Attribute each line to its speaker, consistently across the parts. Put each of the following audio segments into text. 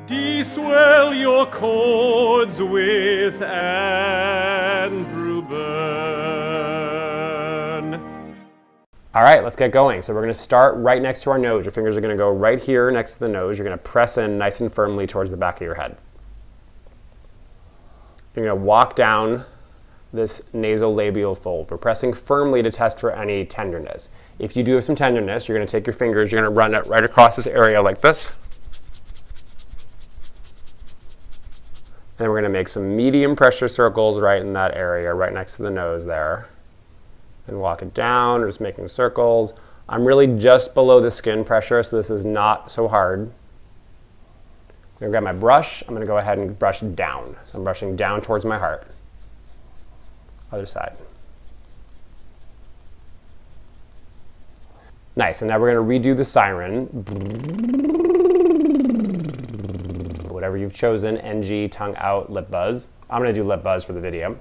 Speaker 1: De-swell your chords with Andrew Byrne.
Speaker 2: All right, let's get going. So we're going to start right next to our nose. Your fingers are going to go right here next to the nose. You're going to press in nice and firmly towards the back of your head. You're going to walk down this nasolabial fold. We're pressing firmly to test for any tenderness. If you do have some tenderness, you're going to take your fingers, you're going to run it right across this area like this. And we're going to make some medium pressure circles right in that area, right next to the nose there. And walk it down, or just making circles. I'm really just below the skin pressure, so this is not so hard. I'm going to grab my brush. I'm going to go ahead and brush down. So I'm brushing down towards my heart. Other side. Nice, and now we're going to redo the siren. Whatever you've chosen, NG, tongue out, lip buzz. I'm going to do lip buzz for the video.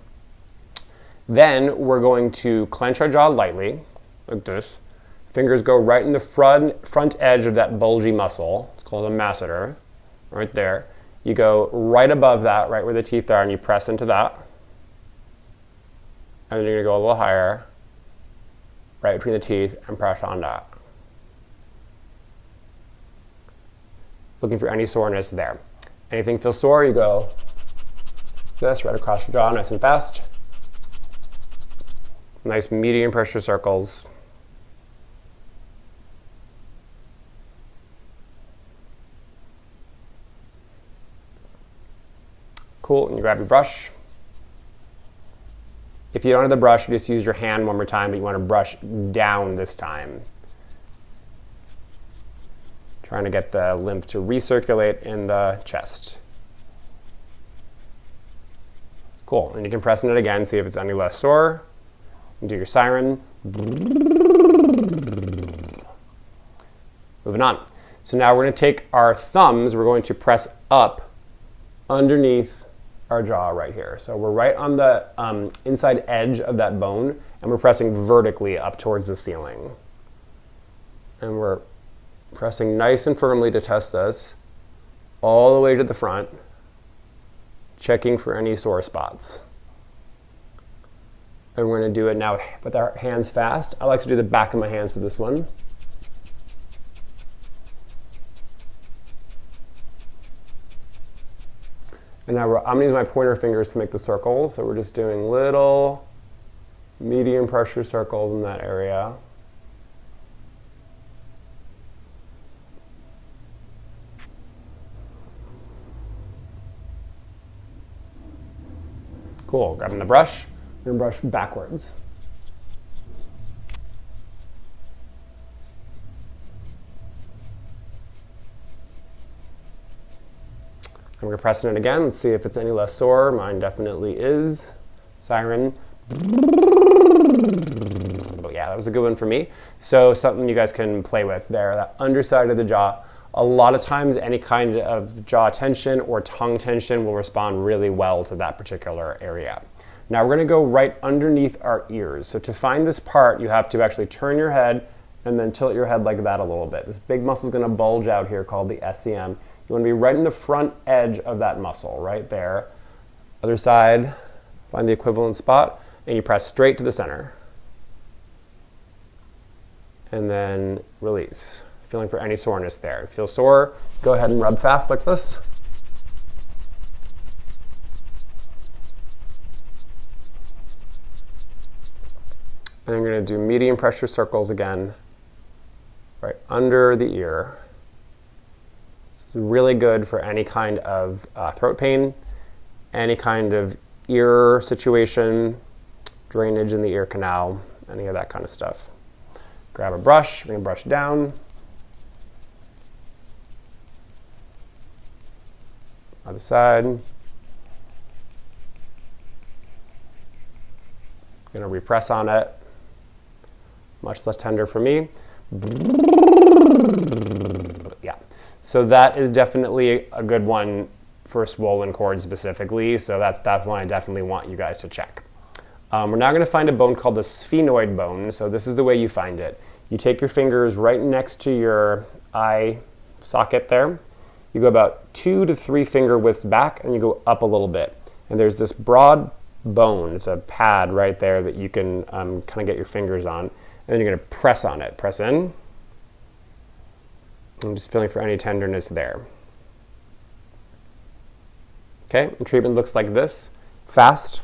Speaker 2: Then we're going to clench our jaw lightly, like this. Fingers go right in the front edge of that bulgy muscle. It's called a masseter, right there. You go right above that, right where the teeth are, and you press into that. And then you're going to go a little higher, right between the teeth, and press on that. Looking for any soreness there. Anything feels sore, you go this, right across your jaw, nice and fast. Nice medium pressure circles. Cool, and you grab your brush. If you don't have the brush, you just use your hand one more time, but you want to brush down this time. Trying to get the lymph to recirculate in the chest. Cool, and you can press on it again, see if it's any less sore. And do your siren. Moving on. So now we're going to take our thumbs, we're going to press up underneath our jaw right here. So we're right on the inside edge of that bone, and we're pressing vertically up towards the ceiling. And we're pressing nice and firmly to test this, all the way to the front, checking for any sore spots. And we're going to do it now with our hands fast. I like to do the back of my hands for this one. And now I'm going to use my pointer fingers to make the circles. So we're just doing little medium pressure circles in that area. Cool, grabbing the brush. I'm going to brush backwards. And we're pressing it again. Let's see if it's any less sore. Mine definitely is. Siren. Yeah, that was a good one for me. So something you guys can play with there, that underside of the jaw. A lot of times any kind of jaw tension or tongue tension will respond really well to that particular area. Now we're going to go right underneath our ears. So to find this part, you have to actually turn your head and then tilt your head like that a little bit. This big muscle is going to bulge out here called the SCM. You want to be right in the front edge of that muscle, right there. Other side, find the equivalent spot, and you press straight to the center. And then release. Feeling for any soreness there. If you feel sore, go ahead and rub fast like this. And I'm going to do medium pressure circles again, right under the ear. This is really good for any kind of throat pain, any kind of ear situation, drainage in the ear canal, any of that kind of stuff. Grab a brush, we're going to brush down. Other side. Going to repress on it. Much less tender for me. Yeah, so that is definitely a good one for swollen cord specifically. So that's one I definitely want you guys to check. We're now going to find a bone called the sphenoid bone. So this is the way you find it. You take your fingers right next to your eye socket there. you go about 2 to 3 finger widths back and you go up a little bit. And there's this broad bone, it's a pad right there that you can kind of get your fingers on. And then you're going to press on it. Press in. I'm just feeling for any tenderness there. Okay, and treatment looks like this. Fast.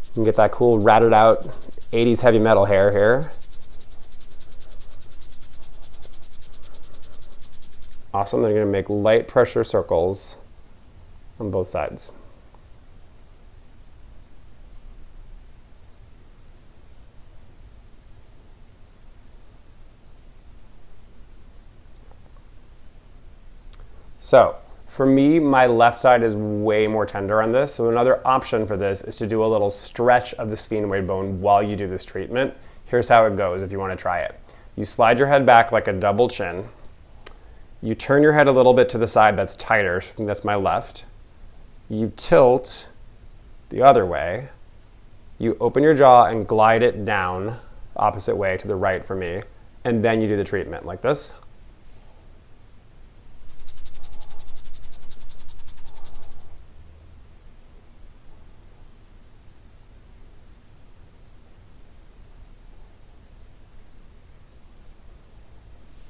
Speaker 2: You can get that cool ratted out 80s heavy metal hair here. Awesome, then you're going to make light pressure circles on both sides. So, for me, my left side is way more tender on this, so another option for this is to do a little stretch of the sphenoid bone while you do this treatment. Here's how it goes if you want to try it. You slide your head back like a double chin. You turn your head a little bit to the side that's tighter, that's my left. You tilt the other way. You open your jaw and glide it down opposite way to the right for me, and then you do the treatment like this.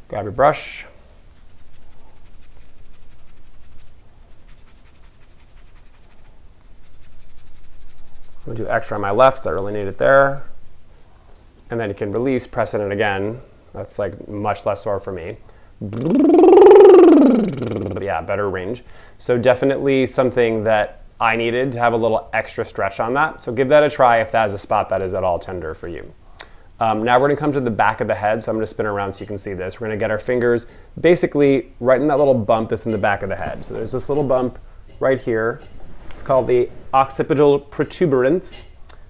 Speaker 2: Grab your brush. I'm going to do extra on my left, so I really need it there. And then you can release, pressing it again. That's like much less sore for me. Yeah, better range. So definitely something that I needed to have a little extra stretch on that. So give that a try if that is a spot that is at all tender for you. Now we're going to come to the back of the head, so I'm going to spin around so you can see this. We're going to get our fingers basically right in that little bump that's in the back of the head. So there's this little bump right here. It's called the occipital protuberance.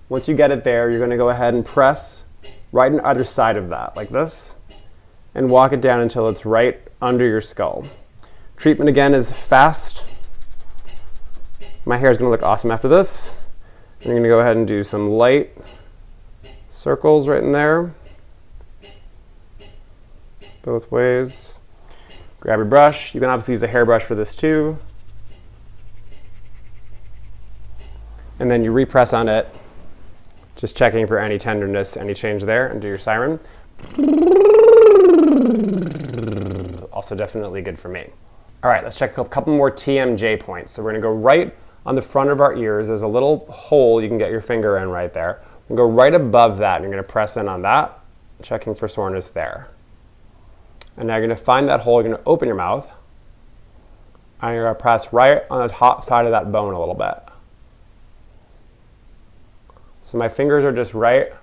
Speaker 2: Once you get it there, you're going to go ahead and press right on either side of that, like this, and walk it down until it's right under your skull. Treatment again is fast. My hair is going to look awesome after this. I'm going to go ahead and do some light circles right in there, both ways. Grab your brush. You can obviously use a hairbrush for this too. And then you repress on it, just checking for any tenderness, any change there, and do your siren. Also definitely good for me. All right, let's check a couple more TMJ points. So we're gonna go right on the front of our ears. There's a little hole you can get your finger in right there. And go right above that, and you're gonna press in on that, checking for soreness there. And now you're gonna find that hole, you're gonna open your mouth, and you're gonna press right on the top side of that bone a little bit. So my fingers are just right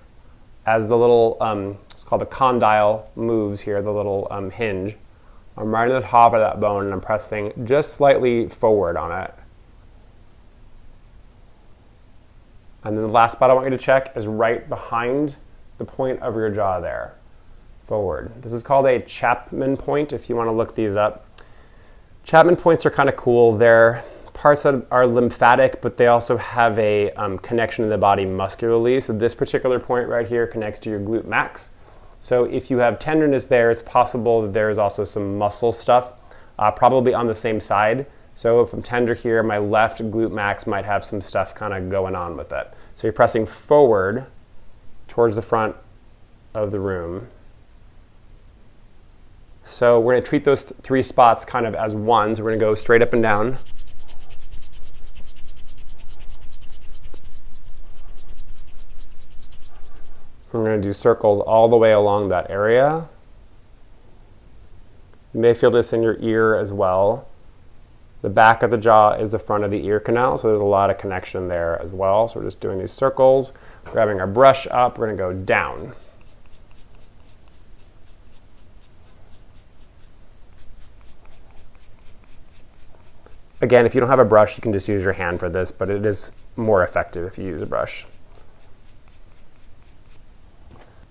Speaker 2: as the little, it's called the condyle moves here, the little hinge. I'm right on the top of that bone and I'm pressing just slightly forward on it. And then the last spot I want you to check is right behind the point of your jaw there, forward. This is called a Chapman point if you want to look these up. Chapman points are kind of cool. They're parts that are lymphatic, but they also have a connection in the body muscularly. So this particular point right here connects to your glute max. So if you have tenderness there, it's possible that there's also some muscle stuff, probably on the same side. So if I'm tender here, my left glute max might have some stuff kind of going on with it. So you're pressing forward towards the front of the room. So we're going to treat those three spots kind of as one. So we're going to go straight up and down. We're going to do circles all the way along that area. You may feel this in your ear as well. The back of the jaw is the front of the ear canal, so there's a lot of connection there as well. So we're just doing these circles, grabbing our brush up, we're going to go down. Again, if you don't have a brush, you can just use your hand for this, but it is more effective if you use a brush.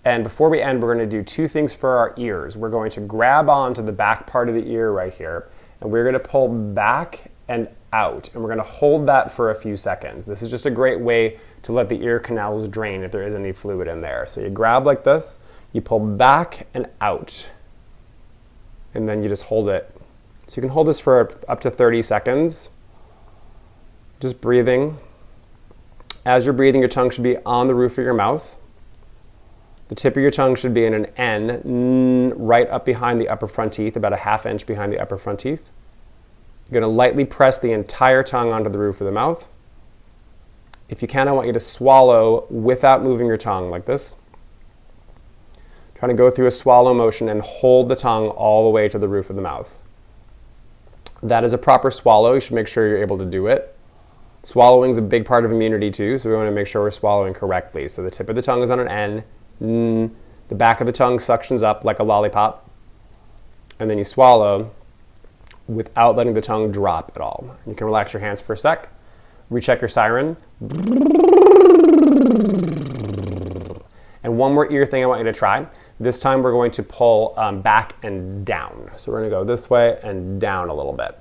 Speaker 2: And before we end, we're going to do two things for our ears. We're going to grab onto the back part of the ear right here, and we're going to pull back and out, and we're going to hold that for a few seconds. This is just a great way to let the ear canals drain if there is any fluid in there. So you grab like this, you pull back and out, and then you just hold it So you can hold this for up to 30 seconds. Just breathing. As you're breathing, your tongue should be on the roof of your mouth. The tip of your tongue should be in an N, right up behind the upper front teeth, about a ½ inch behind the upper front teeth. You're going to lightly press the entire tongue onto the roof of the mouth. If you can, I want you to swallow without moving your tongue, like this. Trying to go through a swallow motion and hold the tongue all the way to the roof of the mouth. That is a proper swallow. You should make sure you're able to do it. Swallowing is a big part of immunity too, so we want to make sure we're swallowing correctly. So the tip of the tongue is on an N. The back of the tongue suctions up like a lollipop. And then you swallow without letting the tongue drop at all. You can relax your hands for a sec. Recheck your siren. And one more ear thing I want you to try. This time we're going to pull back and down. So we're going to go this way and down a little bit.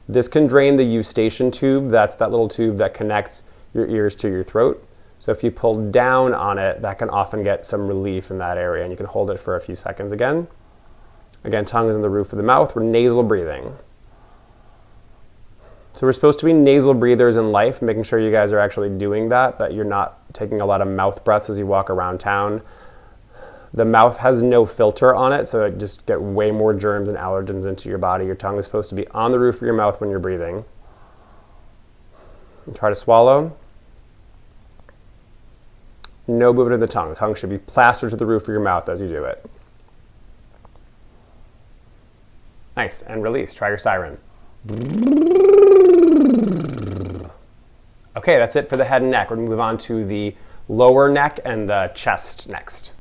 Speaker 2: This can drain the eustachian tube. That's that little tube that connects your ears to your throat. So if you pull down on it, that can often get some relief in that area. And you can hold it for a few seconds again. Again, tongue is in the roof of the mouth. We're nasal breathing. So we're supposed to be nasal breathers in life, making sure you guys are actually doing that you're not taking a lot of mouth breaths as you walk around town. The mouth has no filter on it, so it just get way more germs and allergens into your body. Your tongue is supposed to be on the roof of your mouth when you're breathing. And try to swallow. No movement of the tongue. The tongue should be plastered to the roof of your mouth as you do it. Nice, and release. Try your siren. Okay, that's it for the head and neck. We're going to move on to the lower neck and the chest next.